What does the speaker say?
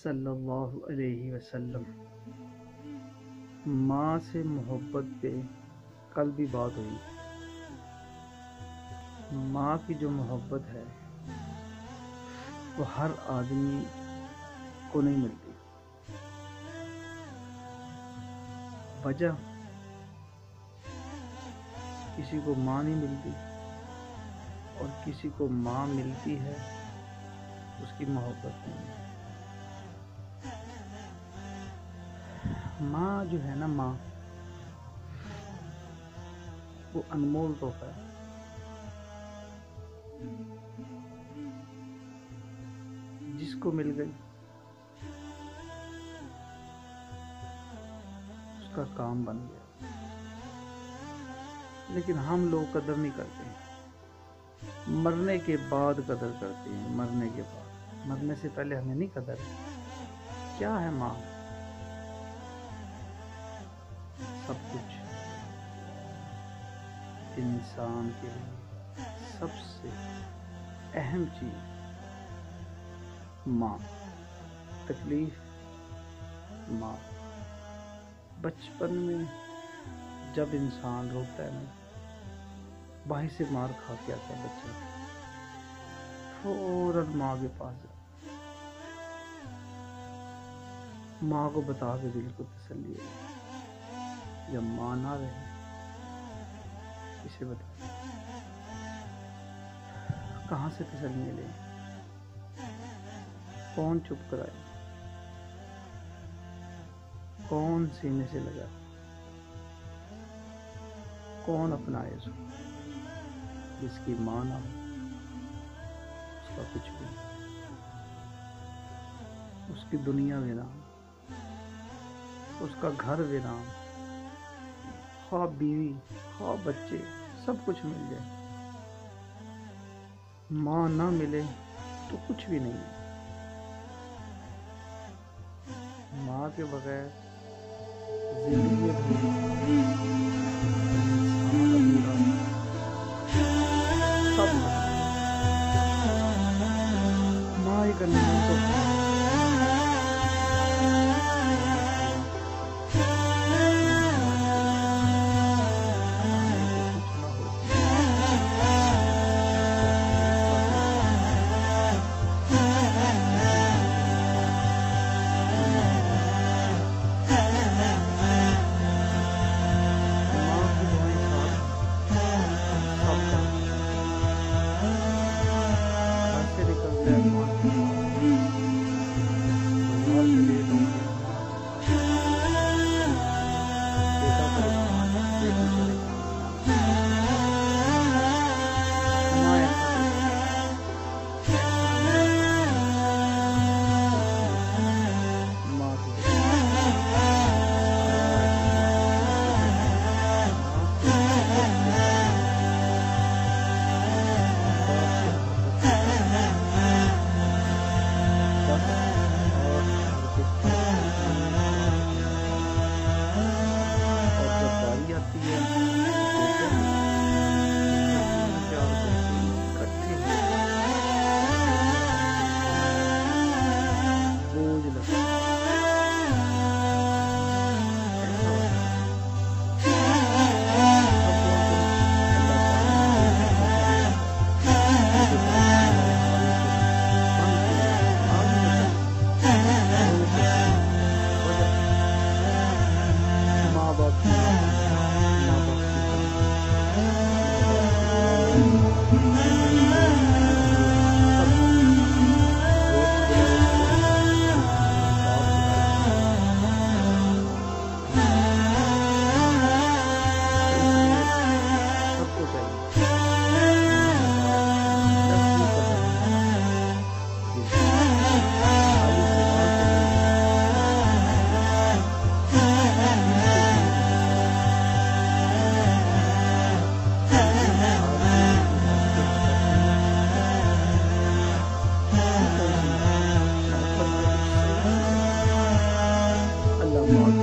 सल्लल्लाहु अलैहि वसल्लम। माँ से मोहब्बत पे कल भी बात हुई। माँ की जो मोहब्बत है वो हर आदमी को नहीं मिलती। वजह, किसी को माँ नहीं मिलती और किसी को माँ मिलती है, उसकी मोहब्बत नहीं है। माँ जो है ना, माँ वो अनमोल तोहफा है। जिसको मिल गई उसका काम बन गया। लेकिन हम लोग कदर नहीं करते हैं। मरने के बाद कदर करते हैं। मरने के बाद, मरने से पहले हमें नहीं कदर। क्या है माँ? सब कुछ। इंसान के लिए सबसे अहम चीज माँ। तकलीफ माँ। बचपन में जब इंसान रोता है ना, भाई से मार खा के आता है बच्चा, फौरन माँ के पास जाता। माँ को बता के दिल को तसल्ली है। जब माँ ना रहे, इसे बता कहाँ से तसल्ली ले? कौन चुप कराए? कौन सीने से लगा? कौन अपनाए उसको? जिसकी माँ ना हो, उसका कुछ भी नहीं। उसकी दुनिया वीरान, उसका घर वीरान, खा बीवी, खा बच्चे, सब कुछ मिल जाए, माँ ना मिले तो कुछ भी नहीं है। माँ के बगैर जिंदगी अधूरी, इंसान अधूरा, सब माँ ही करनी है। Allah